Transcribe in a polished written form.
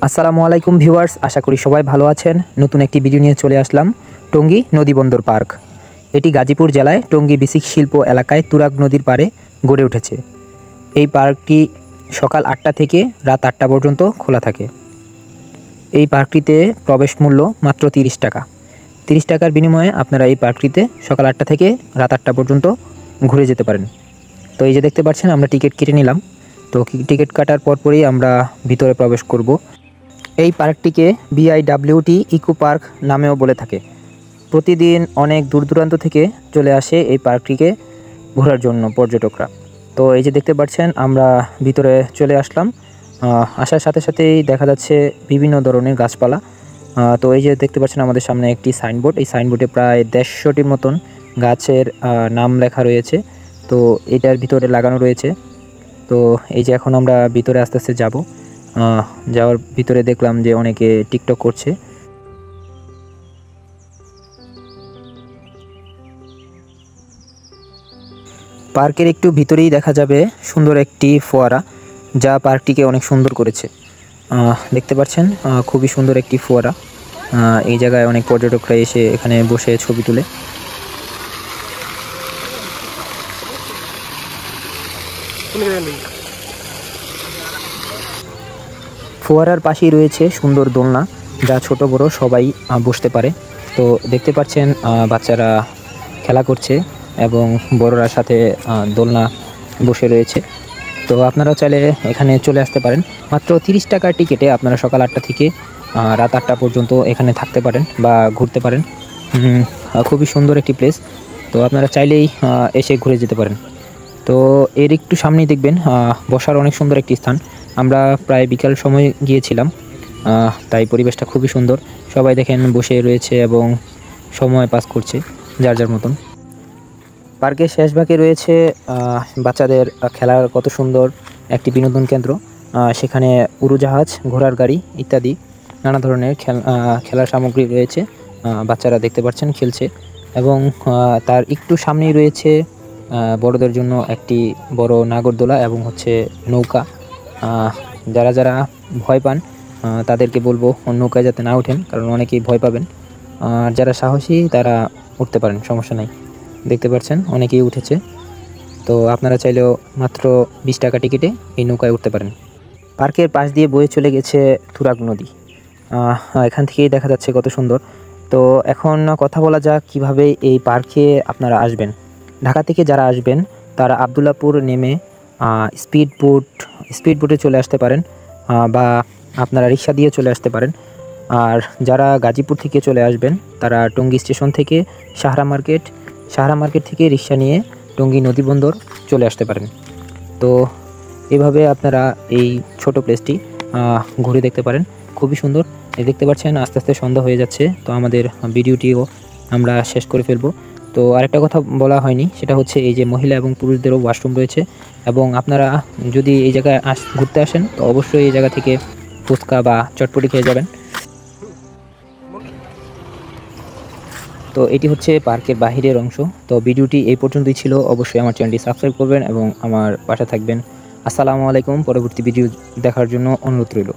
আসসালামু আলাইকুম ভিউয়ার্স, আশা করি সবাই ভালো আছেন। নতুন একটি ভিডিও নিয়ে চলে আসলাম। টঙ্গী নদীবন্দর পার্ক, এটি গাজীপুর জেলায় টঙ্গী বিসিক শিল্প এলাকায় তুরাগ নদীর পাড়ে গড়ে উঠেছে। এই পার্কটি সকাল 8টা থেকে রাত 8টা পর্যন্ত খোলা থাকে। এই পার্কটিতে প্রবেশ মূল্য মাত্র 30 টাকা। 30 টাকার বিনিময়ে আপনারা এই পার্কটিতে সকাল 8টা থেকে রাত 8টা পর্যন্ত ঘুরে যেতে পারেন। তো এই যে দেখতে পাচ্ছেন, আমরা টিকিট কেটে নিলাম। তো টিকিট কাটার পরপরই আমরা ভিতরে প্রবেশ করব। এই পার্কটিকে BIWT ইকো পার্ক নামেও বলে থাকে। প্রতিদিন অনেক দূর দূরান্ত থেকে চলে আসে এই পার্কটিকে ঘোরার জন্য পর্যটকরা। তো এই যে দেখতে পাচ্ছেন, আমরা ভিতরে চলে আসলাম। আসার সাথে সাথেই দেখা যাচ্ছে বিভিন্ন ধরনের গাছপালা। তো এই যে দেখতে পাচ্ছেন আমাদের সামনে একটি সাইনবোর্ড। এই সাইনবোর্ডে প্রায় 150টির মতন গাছের নাম লেখা রয়েছে। তো এটার ভিতরে লাগানো রয়েছে। তো এই যে এখন আমরা ভিতরে আস্তে আস্তে যাব। যাওয়ার ভিতরে দেখলাম যে অনেকে টিকটক করছে। পার্কের একটু ভিতরেই দেখা যাবে সুন্দর একটি ফোয়ারা, যা পার্কটিকে অনেক সুন্দর করেছে। দেখতে পাচ্ছেন খুবই সুন্দর একটি ফোয়ারা। এই জায়গায় অনেক পর্যটকরা এসে এখানে বসে ছবি তুলে। ফোয়ারার পাশেই রয়েছে সুন্দর দোলনা, যা ছোট বড় সবাই বসতে পারে। তো দেখতে পাচ্ছেন বাচ্চারা খেলা করছে এবং বড়রা সাথে দোলনা বসে রয়েছে। তো আপনারা চাইলে এখানে চলে আসতে পারেন। মাত্র 30 টাকার টিকিটে আপনারা সকাল 8টা থেকে রাত 8টা পর্যন্ত এখানে থাকতে পারেন বা ঘুরতে পারেন। খুবই সুন্দর একটি প্লেস। তো আপনারা চাইলেই এসে ঘুরে যেতে পারেন। তো এর একটু সামনেই দেখবেন বসার অনেক সুন্দর একটি স্থান। আমরা প্রায় বিকাল সময় গিয়েছিলাম, তাই পরিবেশটা খুবই সুন্দর। সবাই দেখেন বসে রয়েছে এবং সময় পাস করছে যার যার মতন। পার্কের শেষ ভাগে রয়েছে বাচ্চাদের খেলার কত সুন্দর একটি বিনোদন কেন্দ্র। সেখানে উড়োজাহাজ, ঘোড়ার গাড়ি ইত্যাদি নানা ধরনের খেলার সামগ্রী রয়েছে। বাচ্চারা দেখতে পাচ্ছেন খেলছে এবং তার একটু সামনেই রয়েছে বড়দের জন্য একটি বড় নাগরদোলা এবং হচ্ছে নৌকা। যারা যারা ভয় পান তাদেরকে বলবো নৌকায় যাতে না ওঠেন, কারণ অনেকেই ভয় পাবেন। আর যারা সাহসী তারা উঠতে পারেন, সমস্যা নাই। দেখতে পাচ্ছেন অনেকেই উঠেছে। তো আপনারা চাইলেও মাত্র 20 টাকা টিকিটে এই নৌকায় উঠতে পারেন। পার্কের পাশ দিয়ে বয়ে চলে গেছে তুরাগ নদী। এখান থেকেই দেখা যাচ্ছে কত সুন্দর। তো এখন কথা বলা যাক কিভাবে এই পার্কে আপনারা আসবেন। ঢাকা থেকে যারা আসবেন তারা আবদুল্লাপুর নেমে স্পিড বোটে চলে আসতে পারেন, বা আপনারা রিক্সা দিয়ে চলে আসতে পারেন। আর যারা গাজীপুর থেকে চলে আসবেন তারা টঙ্গী স্টেশন থেকে সাহারা মার্কেট থেকে রিক্সা নিয়ে টঙ্গী নদীবন্দর চলে আসতে পারেন। তো এভাবে আপনারা এই ছোট প্লেসটি ঘুরে দেখতে পারেন। খুবই সুন্দর। দেখতে পাচ্ছেন আস্তে আস্তে সন্ধ্যা হয়ে যাচ্ছে। তো আমাদের ভিডিওটিও আমরা শেষ করে ফেলবো। তো আরেকটা কথা বলা হয়নি, সেটা হচ্ছে এই যে মহিলা এবং পুরুষদেরও ওয়াশরুম রয়েছে। এবং আপনারা যদি এই জায়গায় ঘুরতে আসেন তো অবশ্যই এই জায়গা থেকে ফুচকা বা চটপটি খেয়ে যাবেন। তো এটি হচ্ছে পার্কের বাহিরের অংশ। তো ভিডিওটি এই পর্যন্তই ছিল। অবশ্যই আমার চ্যানেলটি সাবস্ক্রাইব করবেন এবং আমার পাশে থাকবেন। আসসালামু আলাইকুম। পরবর্তী ভিডিও দেখার জন্য অনুরোধ রইল।